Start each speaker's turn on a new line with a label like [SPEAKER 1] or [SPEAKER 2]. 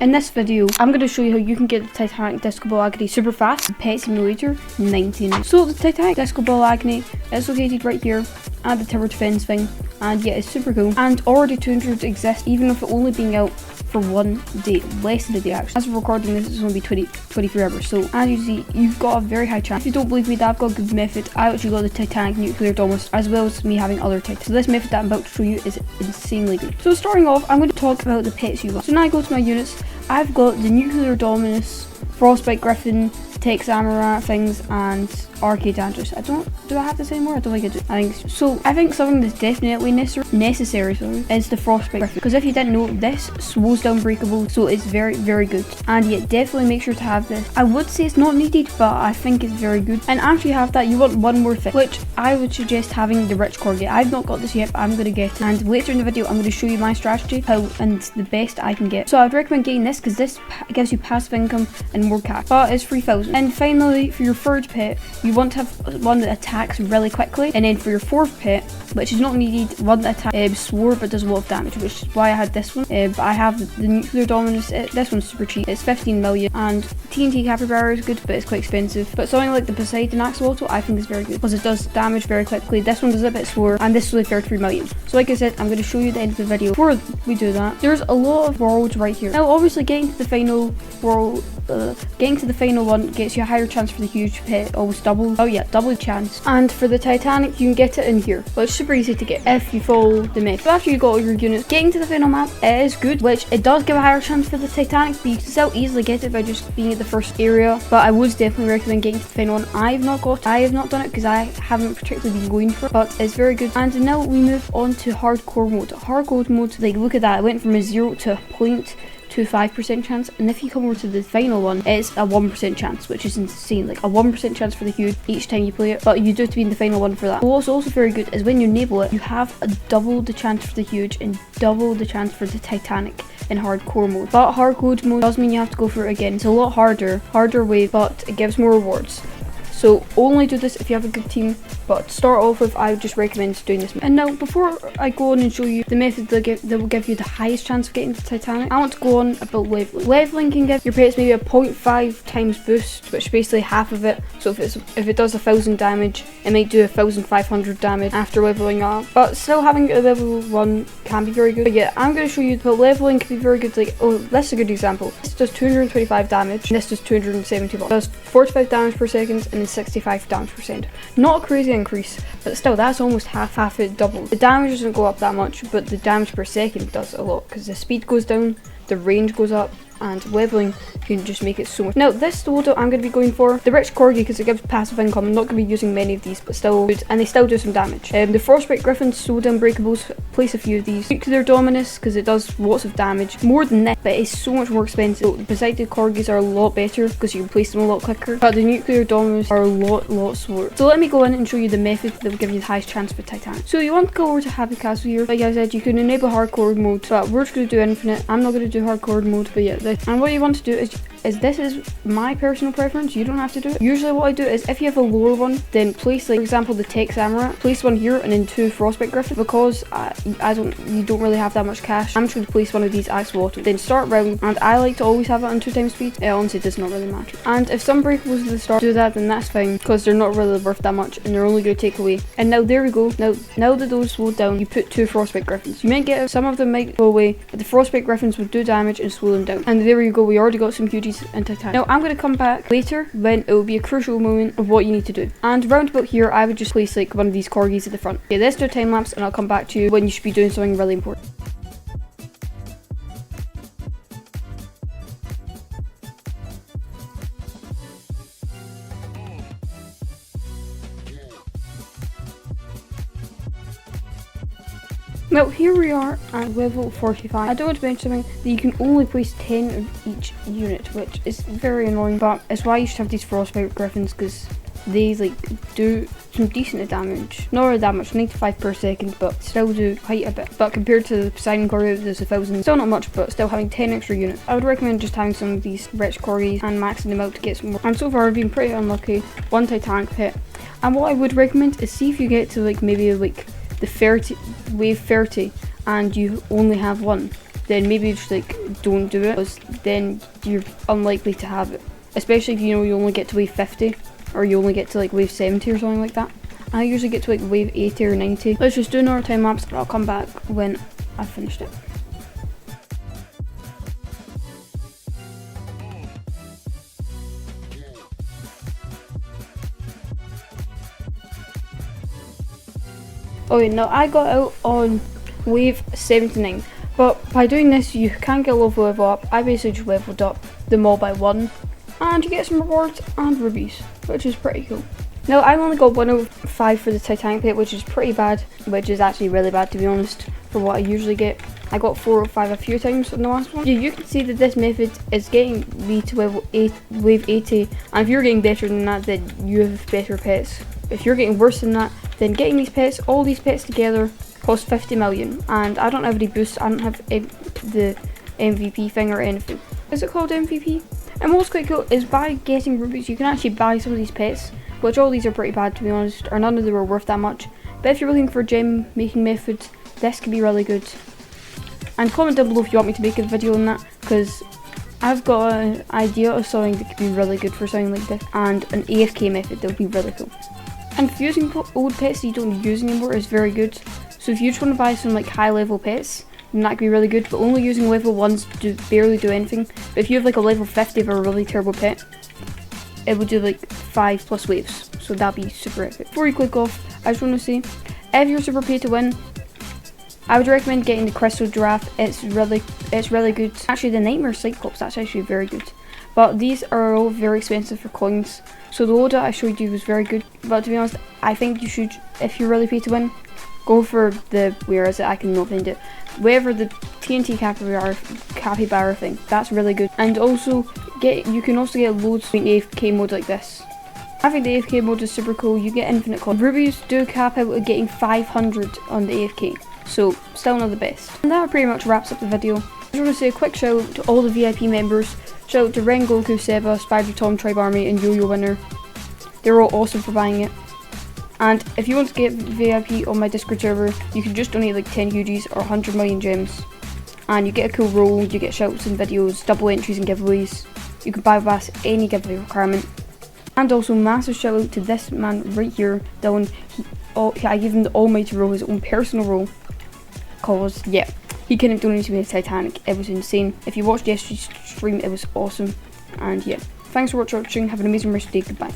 [SPEAKER 1] In this video, I'm going to show you how you can get the Titanic Disco Ball Agony super fast in Pet Simulator 19. So the Titanic Disco Ball Agony is located right here at the tower defense thing, and yeah, it's super cool. And already 200 exist, even if it only being out for 1 day, less than a day actually. As of recording this, it's going to be 23 hours. So as you see, you've got a very high chance. If you don't believe me that I've got a good method, I actually got the Titanic nuclear domus, as well as me having other Titans. So this method that I'm about to show you is insanely good. So starting off, I'm going to talk about the pets you got. So now I go to my units. I've got the nuclear dominus, frostbite griffin, Texamara things, and arcade andros. Do I have to say more? I don't think I do. I think something that's definitely necessary is the frostbite griffin, because if you didn't know, this slows down breakable, so it's very good. And yeah, definitely make sure to have this. I would say it's not needed, but I think it's very good. And after you have that, you want one more thing, which I would suggest having the rich corgi. I've not got this yet, but I'm gonna get it, and later in the video I'm going to show you my strategy and the best I can get. So I'd recommend getting this because this gives you passive income and more cash, but it's 3,000. And finally, for your third pet, you want to have one that attacks really quickly, and then for your fourth pet, which is not needed, one that attacks slower but does a lot of damage, which is why I had this one. But I have the nuclear dominus. This one's super cheap. It's 15 million, and TNT capybara is good, but it's quite expensive. But something like the Poseidon axolotl I think is very good because it does damage very quickly. This one does it a bit slower, and this is only 33 million. So like I said, I'm going to show you the end of the video. Before we do that, there's a lot of worlds right here. Now obviously getting to the final world, getting to the final one gets you a higher chance for the huge pet, almost double. Oh yeah, double chance. And for the Titanic, you can get it in here, but it's super easy to get if you follow the method. So after you got all your units, getting to the final map, it is good, which it does give a higher chance for the Titanic, but you can still easily get it by just being at the first area. But I would definitely recommend getting to the final one. I have not done it because I haven't particularly been going for it, but it's very good. And now we move on to hardcore mode. Hardcore mode, like look at that, it went from a 0 to a 0.25% chance, and if you come over to the final one, it's a 1% chance, which is insane. Like a 1% chance for the huge each time you play it, but you do have to be in the final one for that. What's also very good is when you enable it, you have a double the chance for the huge and double the chance for the Titanic in hardcore mode. But hardcore mode does mean you have to go for it again. It's a lot harder way, but it gives more rewards. So only do this if you have a good team, but to start off with, I would just recommend doing this. And now before I go on and show you the method that will give you the highest chance of getting the Titanic, I want to go on about leveling. Leveling can give your pets maybe a 0.5 times boost, which is basically half of it. So if it does 1,000 damage, it might do 1,500 damage after leveling up. But still having a level 1 can be very good. But yeah, I'm going to show you that leveling can be very good. Like, oh, this is a good example. This does 225 damage, and this does 270 bucks. It does 45 damage per second, and 65 damage per second. Not a crazy increase, but still that's almost half it double. The damage doesn't go up that much, but the damage per second does a lot because the speed goes down, the range goes up, and leveling can just make it so much. Now this loadout I'm going to be going for the rich corgi because it gives passive income. I'm not going to be using many of these, but still good, and they still do some damage. The frostbite griffins, slow down breakables, place a few of these. Nuclear dominus because it does lots of damage, more than this, but it's so much more expensive. So the Poseidon corgis are a lot better because you can place them a lot quicker, but the nuclear dominus are a lot slower. So let me go in and show you the method that will give you the highest chance for Titanic. So you want to go over to Happy Castle here. Like I said, you can enable hardcore mode, but we're just going to do infinite. I'm not going to do hardcore mode, but yeah. And what you want to do is this is my personal preference. You don't have to do it. Usually what I do is if you have a lower one, then place, like for example, the Texamara, place one here and then 2 frostbite griffins, because you don't really have that much cash. I'm just going to place one of these axolotl, then start round, and I like to always have it on 2 times speed. It honestly does not really matter. And if some breakables at the start do that, then that's fine because they're not really worth that much and they're only going to take away. And now there we go. Now that those slowed down, you put 2 frostbite griffins. You might get some of them might go away, but the frostbite griffins would do damage and slow them down. And there you go. We already got some hugies and Titanic. Now I'm going to come back later when it will be a crucial moment of what you need to do. And round about here, I would just place like one of these corgis at the front. Okay, let's do a time lapse and I'll come back to you when you should be doing something really important. Now here we are at level 45. I don't want to mention something that you can only place 10 of each unit, which is very annoying, but it's why you should have these frostbite griffins because they like do some decent damage. Not really that much, 95 per second, but still do quite a bit. But compared to the Poseidon corgi, there's 1,000. Still not much, but still having 10 extra units. I would recommend just having some of these rich corgis and maxing them out to get some more. And so far I've been pretty unlucky. 1 Titanic pet. And what I would recommend is see if you get to like maybe like the wave 30 and you only have 1. then maybe just like don't do it, because then you're unlikely to have it. Especially if you know you only get to wave 50, or you only get to like wave 70 or something like that. I usually get to like wave 80 or 90. Let's just do another time lapse, and I'll come back when I've finished it. Okay, now I got out on wave 79, but by doing this you can get a level up. I basically just leveled up them all by 1, and you get some rewards and rubies, which is pretty cool. Now I only got 1 out of 5 for the Titanic pit, which is pretty bad, which is actually really bad to be honest, for what I usually get. I got 4 out of 5 a few times on the last one. Yeah, you can see that this method is getting me to wave 80, and if you're getting better than that, then you have better pets. If you're getting worse than that, then getting these pets, all these pets together, cost 50 million, and I don't have any boosts. I don't have the MVP thing or anything. Is it called MVP? And what's quite cool is by getting rubies, you can actually buy some of these pets, which all these are pretty bad to be honest, or none of them are worth that much. But if you're looking for gem making methods, this can be really good. And comment down below if you want me to make a video on that, because I've got an idea of something that could be really good for something like this, and an AFK method that would be really cool. And fusing old pets that you don't use anymore is very good. So if you just want to buy some like high level pets, then that could be really good, but only using level 1s barely do anything. But if you have like a level 50 of a really terrible pet, it would do like 5+ waves, so that'd be super epic. Before you click off, I just want to say, if you're super pay to win, I would recommend getting the Crystal Giraffe. It's really good. Actually, the Nightmare Cyclops, that's actually very good. But these are all very expensive for coins. So the loadout I showed you was very good. But to be honest, I think you should, if you're really pay to win, go for the, where is it? I cannot find it. Wherever the TNT capybara thing, that's really good. And also, you can also get loads in AFK mode like this. I think the AFK mode is super cool. You get infinite coins. Rubies do cap out at getting 500 on the AFK. So, still not the best. And that pretty much wraps up the video. I just want to say a quick shout out to all the VIP members. Shout out to Rengoku, Seba, Spider Tom, Tribe Army, and Yo-Yo Winner. They're all awesome for buying it. And if you want to get VIP on my Discord server, you can just donate like 10 UGs or 100 million gems. And you get a cool role, you get shoutouts in videos, double entries and giveaways. You can bypass any giveaway requirement. And also massive shout out to this man right here, Dylan. I gave him the almighty role, his own personal role. Cause, yeah, he couldn't donate to me a Titanic. It was insane. If you watched yesterday's stream, it was awesome. And yeah, thanks for watching. Have an amazing rest of the day. Goodbye.